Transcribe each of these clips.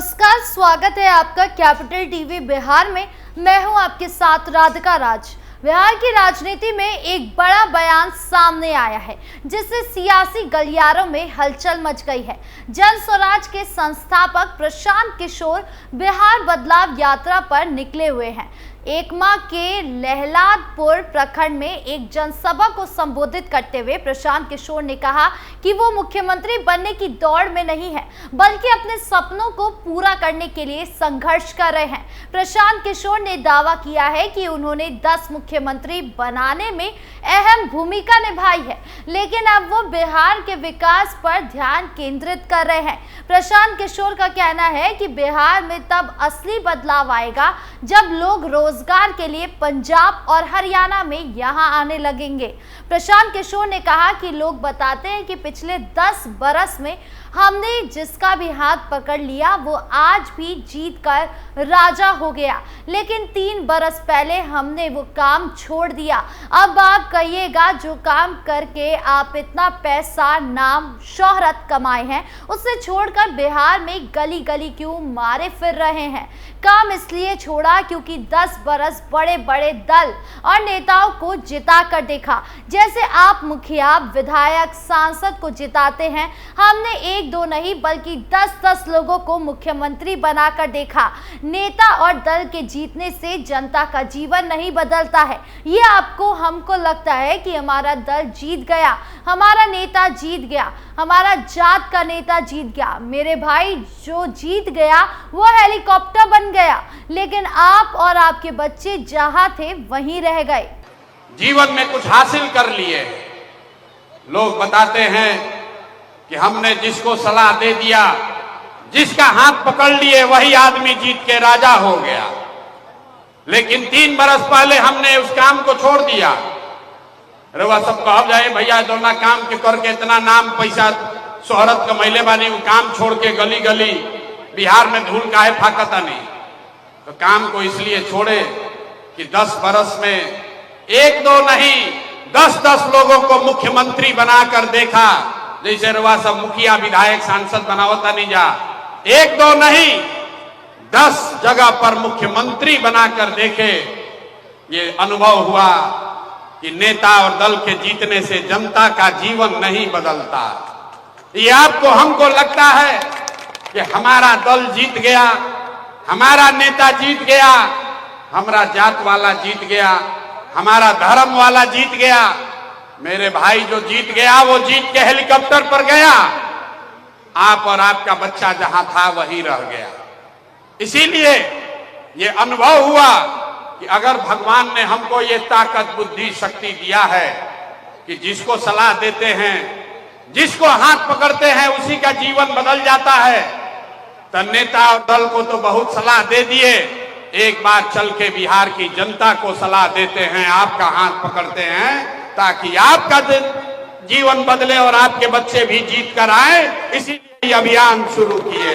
नमस्कार, स्वागत है आपका कैपिटल टीवी बिहार में। मैं हूं आपके साथ राधिका राज। बिहार की राजनीति में एक बड़ा बयान सामने आया है जिससे सियासी गलियारों में हलचल मच गई है। जन स्वराज के संस्थापक प्रशांत किशोर बिहार बदलाव यात्रा पर निकले हुए हैं। एकमा के लहलादपुर प्रखंड में एक जनसभा को संबोधित करते हुए प्रशांत किशोर ने कहा कि वो मुख्यमंत्री बनने की दौड़ में नहीं है, बल्कि अपने सपनों को पूरा करने के लिए संघर्ष कर रहे हैं। प्रशांत किशोर ने दावा किया है कि उन्होंने 10 मुख्यमंत्री बनाने में अहम भूमिका निभाई है, लेकिन अब वो बिहार के विकास पर ध्यान केंद्रित कर रहे हैं। प्रशांत किशोर का कहना है कि बिहार में तब असली बदलाव आएगा जब लोग रोजगार के लिए पंजाब और हरियाणा में यहां आने लगेंगे। प्रशांत किशोर ने कहा कि लोग बताते हैं कि पिछले 10 बरस में हमने जिसका भी हाथ पकड़ लिया वो आज भी जीत कर राजा हो गया, लेकिन 3 बरस पहले हमने वो काम छोड़ दिया। अब आप कहिएगा जो काम करके आप इतना पैसा, नाम, शोहरत कमाए हैं, उसे छोड़कर बिहार में गली गली क्यों मारे फिर रहे हैं? काम इसलिए छोड़ा क्योंकि 10 बरस बड़े बड़े दल और नेताओं को जिता कर देखा, जैसे आप मुखिया, विधायक, सांसद को जिताते हैं। हमने 1-2 नहीं बल्कि 10-10 लोगों को मुख्यमंत्री बनाकर देखा। नेता और दल के जीतने से जनता का जीवन नहीं बदलता है। ये आपको हमको लगता है कि हमारा दल जीत गया, हमारा नेता जीत गया, हमारा जात का नेता जीत गया। मेरे भाई, जो जीत गया वो हेलीकॉप्टर बन गया, लेकिन आप और आपके बच्चे जहां थे वहीं रह गए। जीवन में कुछ हासिल कर लिए। लोग बताते हैं कि हमने जिसको सलाह दे दिया, जिसका हाथ पकड़ लिए, वही आदमी जीत के राजा हो गया। लेकिन 3 बरस पहले हमने उस काम को छोड़ दिया। अरे वह सब कह जाए भैया दोना काम के करके इतना नाम, पैसा, शोहरत कमैले बानी, वो काम छोड़ के गली गली बिहार में धूल काहे फाकता नहीं। तो काम को इसलिए छोड़े कि 10 बरस में 1-2 नहीं 10-10 लोगों को मुख्यमंत्री बनाकर देखा। जैसे रुआ सब मुखिया, विधायक, सांसद बनावता नहीं जा, 1-2 नहीं 10 जगह पर मुख्यमंत्री बनाकर देखे। ये अनुभव हुआ कि नेता और दल के जीतने से जनता का जीवन नहीं बदलता। ये आपको हमको लगता है कि हमारा दल जीत गया, हमारा नेता जीत गया, हमारा जात वाला जीत गया, हमारा धर्म वाला जीत गया। मेरे भाई, जो जीत गया वो जीत के हेलीकॉप्टर पर गया। आप और आपका बच्चा जहां था वहीं रह गया। इसीलिए ये अनुभव हुआ कि अगर भगवान ने हमको ये ताकत, बुद्धि, शक्ति दिया है कि जिसको सलाह देते हैं, जिसको हाथ पकड़ते हैं, उसी का जीवन बदल जाता है। तो नेता और दल को तो बहुत सलाह दे दिए, एक बार चल के बिहार की जनता को सलाह देते हैं, आपका हाथ पकड़ते हैं ताकि आपका जीवन बदले और आपके बच्चे भी जीत कर आए। इसीलिए अभियान शुरू किए।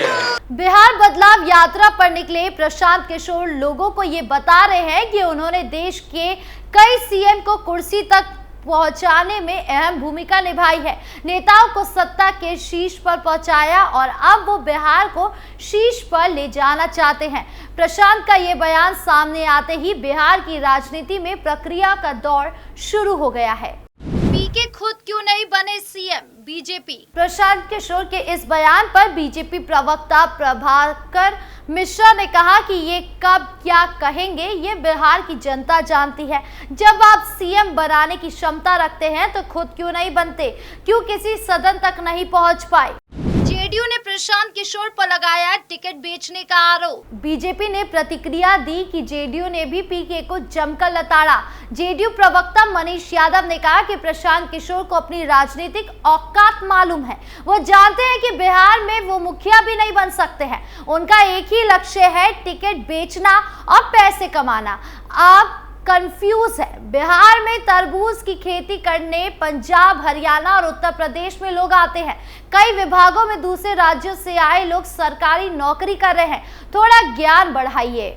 बिहार बदलाव यात्रा पर निकले प्रशांत किशोर लोगों को ये बता रहे हैं कि उन्होंने देश के कई सीएम को कुर्सी तक पहुंचाने में अहम भूमिका निभाई है, नेताओं को सत्ता के शीर्ष पर पहुंचाया और अब वो बिहार को शीर्ष पर ले जाना चाहते हैं। प्रशांत का ये बयान सामने आते ही बिहार की राजनीति में प्रक्रिया का दौर शुरू हो गया है। पीके खुद क्यों नहीं बने सीएम? बीजेपी। प्रशांत किशोर के इस बयान पर बीजेपी प्रवक्ता प्रभाकर मिश्रा ने कहा कि ये कब क्या कहेंगे ये बिहार की जनता जानती है। जब आप सीएम बनाने की क्षमता रखते हैं तो खुद क्यों नहीं बनते? क्यों किसी सदन तक नहीं पहुंच पाए? जेडीयू ने प्रशांत किशोर पर लगाया टिकट बेचने का आरोप। बीजेपी ने प्रतिक्रिया दी कि जेडीयू ने भी पीके को जमकर लताड़ा। जेडीयू प्रवक्ता मनीष यादव ने कहा कि प्रशांत किशोर को अपनी राजनीतिक औकात मालूम है। वो जानते हैं कि बिहार में वो मुखिया भी नहीं बन सकते हैं। उनका एक ही लक्ष्य है, टिकट बेचना और पैसे कमाना। आप कंफ्यूज है। बिहार में तरबूज की खेती करने पंजाब, हरियाणा और उत्तर प्रदेश में लोग आते हैं। कई विभागों में दूसरे राज्यों से आए लोग सरकारी नौकरी कर रहे हैं। थोड़ा ज्ञान बढ़ाइए।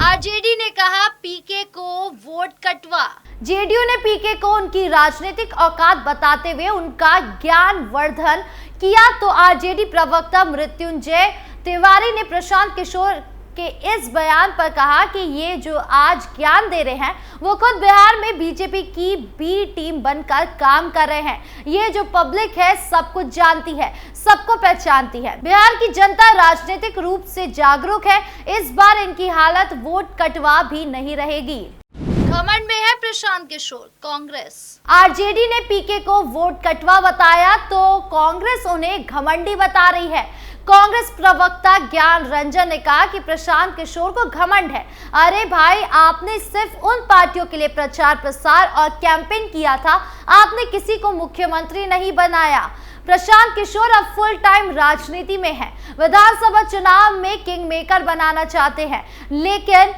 आरजेडी ने कहा पीके को वोट कटवा। जेडीयू ने पीके को उनकी राजनीतिक औकात बताते हुए उनका ज्ञान वर्धन किया तो आरजेडी प्रवक्ता मृत्युंजय तिवारी ने प्रशांत किशोर के इस बयान पर कहा कि ये जो आज ज्ञान दे रहे हैं वो खुद बिहार में बीजेपी की बी टीम बनकर काम कर रहे हैं। ये जो पब्लिक है सब कुछ जानती है, सबको पहचानती है। बिहार की जनता राजनीतिक रूप से जागरूक है। इस बार इनकी हालत वोट कटवा भी नहीं रहेगी। घमंड में है प्रशांत किशोर। कांग्रेस आरजेडी ने पीके को वोट कटवा बताया तो कांग्रेस उन्हें घमंडी बता रही है। कांग्रेस प्रवक्ता ज्ञान रंजन ने कहा कि प्रशांत किशोर को घमंड है। अरे भाई, आपने सिर्फ उन पार्टियों के लिए प्रचार प्रसार और कैंपेन किया था, आपने किसी को मुख्यमंत्री नहीं बनाया। प्रशांत किशोर अब फुल टाइम राजनीति में है, विधानसभा चुनाव में किंग मेकर बनाना चाहते हैं, लेकिन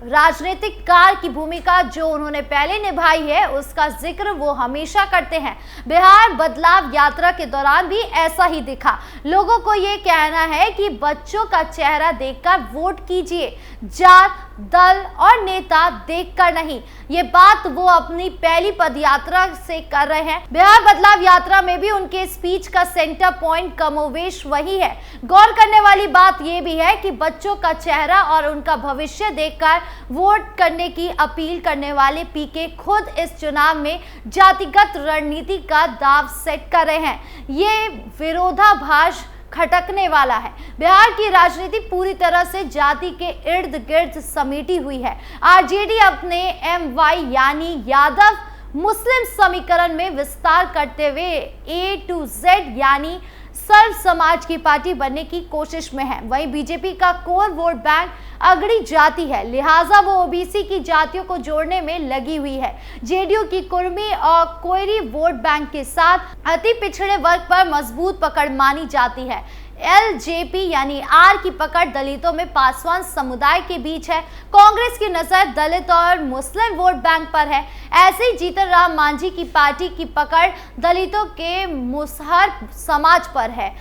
राजनीतिककार की भूमिका जो उन्होंने पहले निभाई है उसका जिक्र वो हमेशा करते हैं। बिहार बदलाव यात्रा के दौरान भी ऐसा ही दिखा। लोगों को ये कहना है कि बच्चों का चेहरा देखकर वोट कीजिए, जात, दल और नेता देखकर नहीं। ये बात वो अपनी पहली पदयात्रा से कर रहे हैं। बिहार बदलाव यात्रा में भी उनके स्पीच का सेंटर पॉइंट कमोवेश वही है। गौर करने वाली बात यह भी है कि बच्चों का चेहरा और उनका भविष्य देखकर वोट करने की अपील करने वाले पीके खुद इस चुनाव में जातिगत रणनीति का दांव सेट कर रहे हैं। ये विरोधाभास खटकने वाला है। बिहार की राजनीति पूरी तरह से जाति के इर्द गिर्द समेटी हुई है। आरजेडी अपने MY यानी यादव मुस्लिम समीकरण में विस्तार करते हुए A to Z यानी सर्व समाज की पार्टी बनने की कोशिश में है। वहीं बीजेपी का कोर वोट बैंक अगड़ी जाति है, लिहाजा वो ओबीसी की जातियों को जोड़ने में लगी हुई है। जेडीयू की कुर्मी और कोयरी वोट बैंक के साथ अति पिछड़े वर्ग पर मजबूत पकड़ मानी जाती है। LJP यानी आर की पकड़ दलितों में पासवान समुदाय के बीच है। कांग्रेस की नजर दलित और मुस्लिम वोट बैंक पर है। ऐसे ही जीतन राम मांझी की पार्टी की पकड़ दलितों के मुसहर समाज पर है।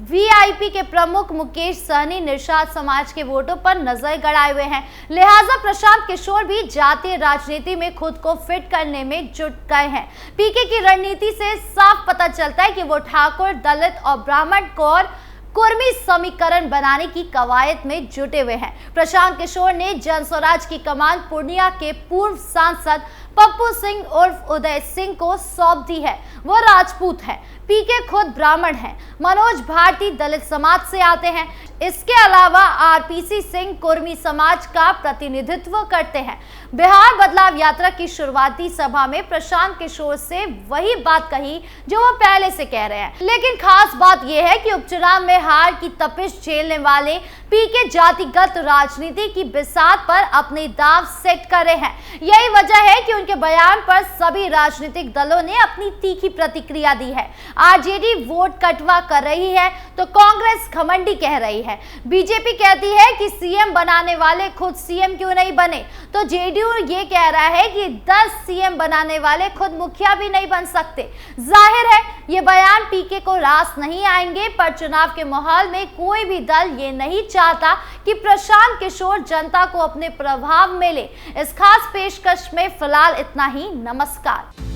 VIP के प्रमुख मुकेश सहनी निषाद समाज के वोटों पर नजर गड़ाए हुए हैं। लिहाजा प्रशांत किशोर भी जातीय राजनीति में खुद को फिट करने में जुट गए हैं। पीके की रणनीति से साफ पता चलता है कि वो ठाकुर, दलित और ब्राह्मण को कुर्मी समीकरण बनाने की कवायद में जुटे हुए हैं। प्रशांत किशोर ने जन स्वराज की कमान पूर्णिया के पूर्व सांसद पप्पू सिंह उर्फ उदय सिंह को सौंप दी है। वो राजपूत है। पीके खुद ब्राह्मण हैं। मनोज भारती दलित समाज से आते हैं। इसके अलावा RPC सिंह कुर्मी समाज का प्रतिनिधित्व करते हैं। बिहार बदलाव यात्रा की शुरुआती सभा में प्रशांत किशोर से वही बात कही जो वो पहले से कह रहे हैं, लेकिन खास बात यह है कि उपचुनाव में हार की तपिश झेलने वाले पीके जातिगत राजनीति की बिसात पर अपने दांव सेट कर रहे हैं। यही वजह है कि उनके बयान पर सभी राजनीतिक दलों ने अपनी तीखी प्रतिक्रिया दी है। आरजेडी वोट कटवा कर रही है तो कांग्रेस घमंडी कह रही है। बीजेपी कहती है कि सीएम बनाने वाले खुद सीएम क्यों नहीं बने, तो जेडीयू ये कह रहा है कि 10 सीएम बनाने वाले खुद मुखिया भी नहीं बन सकते। जाहिर है ये बयान पीके को रास नहीं आएंगे, पर चुनाव के माहौल में कोई भी दल ये नहीं चाहता कि प्रशांत किशोर जनता को अपने प्रभाव में ले। इस खास पेशकश में फिलहाल इतना ही। नमस्कार।